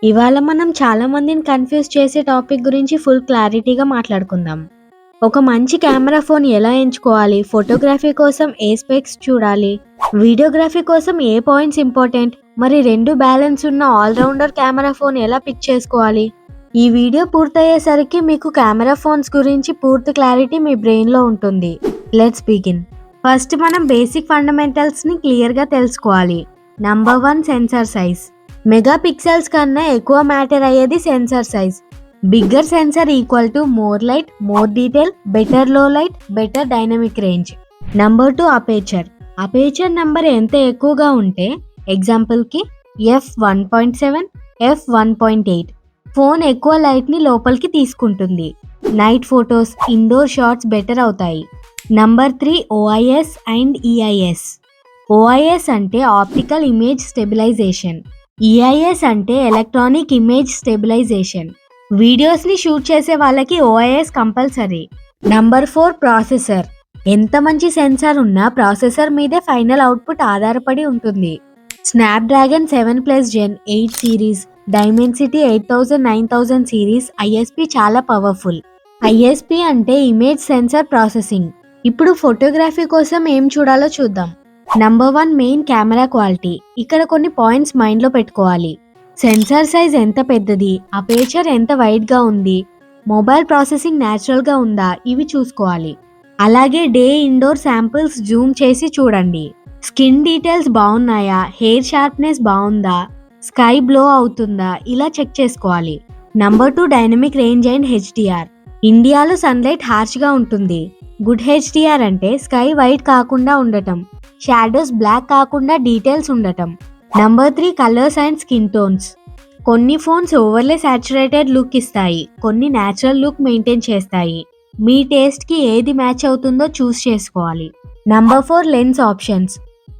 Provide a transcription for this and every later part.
ఇవాళ మనం చాలా మందిని కన్‌ఫ్యూజ్ చేసే టాపిక్ గురించి ఫుల్ క్లారిటీగా మాట్లాడుకుందాం. ఒక మంచి కెమెరా ఫోన్ ఎలా ఎంచుకోవాలి? ఫోటోగ్రఫీ కోసం ఏ స్పెక్స్ చూడాలి? వీడియోగ్రఫీ కోసం ఏ పాయింట్స్ ఇంపార్టెంట్? మరి 2 బ్యాలెన్స్ ఉన్న ఆల్ రౌండర్ కెమెరా ఫోన్ ఎలా పిక్ చేసుకోవాలి? ఈ వీడియో పూర్తయ్యేసరికి మీకు కెమెరా ఫోన్స్ గురించి పూర్తి క్లారిటీ మీ బ్రెయిన్‌లో ఉంటుంది. Let's begin. ఫస్ట్ మనం బేసిక్ ఫండమెంటల్స్‌ని క్లియర్‌గా తెలుసుకోవాలి. Number 1 sensor size. Megapixels కన్నా ఎక్కువ మ్యాటర్ అయ్యేది sensor size. Bigger sensor equal to more light, more detail, better low light, better dynamic range. Number 2 aperture. Aperture number ఎంత ఎక్కువగా ఉంటే ఎగ్జాంపుల్కి f1.7, f1.8 ఫోన్ ఎక్కువ లైట్ని లోపలికి తీసుకుంటుంది. Night photos, indoor shots better అవుతాయి. Number 3 OIS and EIS. OIS అంటే ఆప్టికల్ ఇమేజ్ స్టెబిలైజేషన్. EIS అంటే ఎలక్ట్రానిక్ ఇమేజ్ స్టెబిలైజేషన్. వీడియోస్ని షూట్ చేసే వాళ్ళకి OIS కంపల్సరీ. Number 4 processor. ఎంత మంచి సెన్సార్ ఉన్నా ప్రాసెసర్ మీదే ఫైనల్ అవుట్పుట్ ఆధారపడి ఉంటుంది. Snapdragon 7+ Gen 8 series, Dimensity 8000, 9000 series ISP చాలా పవర్ఫుల్. ISP అంటే ఇమేజ్ సెన్సార్ ప్రాసెసింగ్. ఇప్పుడు ఫోటోగ్రఫీ కోసం ఏం చూడాలో చూద్దాం. Number 1 main camera quality. ఇక్కడ కొన్ని పాయింట్స్ మైండ్లో పెట్టుకోవాలి. సెన్సార్ సైజ్ ఎంత పెద్దది, అపేచర్ ఎంత వైడ్గా ఉంది, మొబైల్ ప్రాసెసింగ్ న్యాచురల్గా ఉందా, ఇవి చూసుకోవాలి. అలాగే డే ఇండోర్ శాంపిల్స్ జూమ్ చేసి చూడండి. స్కిన్ డీటెయిల్స్ బాగున్నాయా, హెయిర్ షార్ప్నెస్ బాగుందా, స్కై బ్లో అవుతుందా, ఇలా చెక్ చేసుకోవాలి. Number 2 dynamic range and HDR. ఇండియాలో సన్లైట్ హార్ష్గా ఉంటుంది. గుడ్ HDR అంటే స్కై వైట్ కాకుండా ఉండటం, షాడోస్ బ్లాక్ కాకుండా డీటెయిల్స్ ఉండటం. Number 3 colours and skin tones. కొన్ని ఫోన్స్ ఓవర్లే సాచురేటెడ్ లుక్ ఇస్తాయి, కొన్ని న్యాచురల్ లుక్ మెయింటైన్ చేస్తాయి. మీ టేస్ట్కి ఏది మ్యాచ్ అవుతుందో చూస్ చేసుకోవాలి. Number 4 lens options.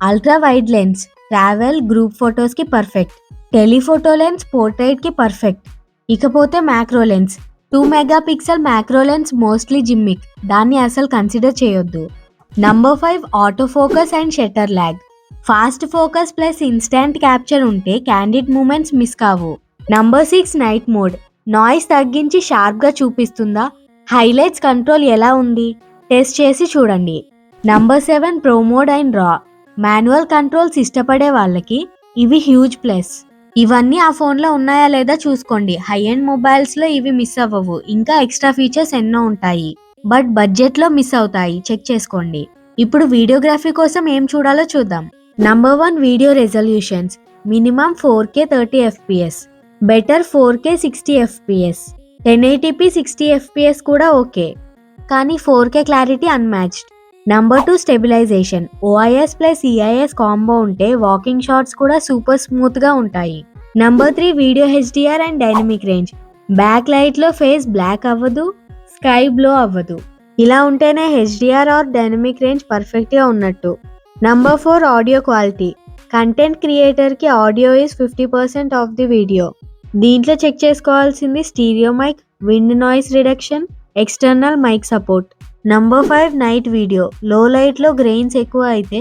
Ultra wide lens travel, group ఫొటోస్కి పర్ఫెక్ట్. టెలిఫోటో లెన్స్ పోర్ట్రైట్కి పర్ఫెక్ట్. ఇకపోతే macro lens. 2 megapixel macro lens mostly gimmick, దాన్ని అసలు కన్సిడర్ చేయొద్దు. Number 5 auto focus and shutter lag. Fast focus plus instant capture ఉంటే candid moments miss కావు. Number 6 night mode. Noise తగ్గించి షార్ప్గా చూపిస్తుందా, హైలైట్స్ కంట్రోల్ ఎలా ఉంది, టెస్ట్ చేసి చూడండి. నంబర్ 7 ప్రో మోడ్ అండ్ రా. మాన్యువల్ కంట్రోల్స్ ఇష్టపడే వాళ్ళకి ఇవి హ్యూజ్ ప్లస్. ఇవన్నీ ఆ ఫోన్లో ఉన్నాయా లేదా చూసుకోండి. హై ఎండ్ మొబైల్స్లో ఇవి మిస్ అవ్వవు, ఇంకా ఎక్స్ట్రా ఫీచర్స్ ఎన్నో ఉంటాయి. బట్ బడ్జెట్లో మిస్ అవుతాయి, చెక్ చేసుకోండి. ఇప్పుడు వీడియోగ్రఫీ కోసం ఏం చూడాలో చూద్దాం. Number 1 video resolutions. Minimum 4K 30 FPS, better 4K 60 FPS, 1080p 60 FPS కూడా ఓకే, కానీ 4K clarity unmatched. Number 2 stabilisation. OIS plus EIS combo ఉంటే వాకింగ్ షాట్స్ కూడా సూపర్ స్మూత్గా ఉంటాయి. Number 3 video HDR and dynamic range. Back లైట్లో face black అవ్వదు, sky blow అవ్వదు. ఇలా ఉంటేనే HDR ఆర్ డైనమిక్ రేంజ్ పర్ఫెక్ట్గా ఉన్నట్టు. Number 4 audio quality. కంటెంట్ క్రియేటర్కి audio is 50% of the video. దీంట్లో చెక్ చేసుకోవాల్సింది stereo mic, wind noise reduction, external mic support. Number 5 night video. Low లైట్లో గ్రెయిన్స్ ఎక్కువ అయితే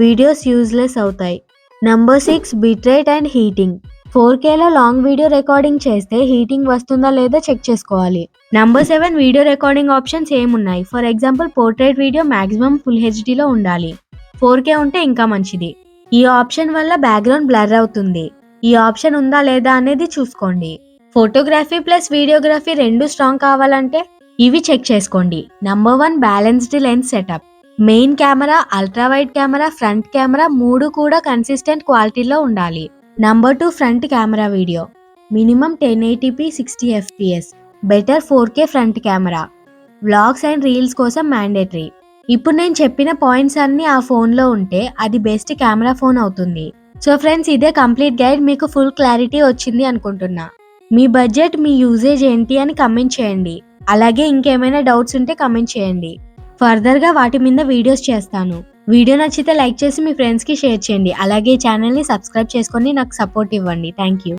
వీడియోస్ యూజ్లెస్ అవుతాయి. Number 6 bitrate and heating. 4Kలో లాంగ్ వీడియో రికార్డింగ్ చేస్తే heating వస్తుందా లేదా చెక్ చేసుకోవాలి. నంబర్ 7 వీడియో రికార్డింగ్ ఆప్షన్స్ ఏమున్నాయి. For example portrait video maximum full హెచ్డీలో ఉండాలి, 4K ఉంటే ఇంకా మంచిది. ఈ ఆప్షన్ వల్ల బ్యాక్గ్రౌండ్ బ్లర్ అవుతుంది. ఈ ఆప్షన్ ఉందా లేదా అనేది చూసుకోండి. ఫోటోగ్రఫీ ప్లస్ వీడియోగ్రఫీ 2 స్ట్రాంగ్ కావాలంటే ఇవి చెక్ చేసుకోండి. Number 1 balanced lens setup. Main camera, ultra wide camera, front camera 3 కూడా కన్సిస్టెంట్ క్వాలిటీలో ఉండాలి. Number 2 front camera video. Minimum 1080p 60 FPS, better 4K front camera. Vlogs and reels కోసం mandatory. ఇప్పుడు నేను చెప్పిన పాయింట్స్ అన్నీ ఆ ఫోన్లో ఉంటే అది బెస్ట్ కెమెరా ఫోన్ అవుతుంది. సో ఫ్రెండ్స్, ఇదే కంప్లీట్ గైడ్. మీకు ఫుల్ క్లారిటీ వచ్చింది అనుకుంటున్నా. మీ బడ్జెట్, మీ యూజేజ్ ఏంటి అని కమెంట్ చేయండి. అలాగే ఇంకేమైనా డౌట్స్ ఉంటే కమెంట్ చేయండి. ఫర్దర్గా వాటి మీద వీడియోస్ చేస్తాను. వీడియో నచ్చితే లైక్ చేసి మీ ఫ్రెండ్స్కి షేర్ చేయండి. అలాగే ఛానల్ని సబ్స్క్రైబ్ చేసుకొని నాకు సపోర్ట్ ఇవ్వండి. Thank you.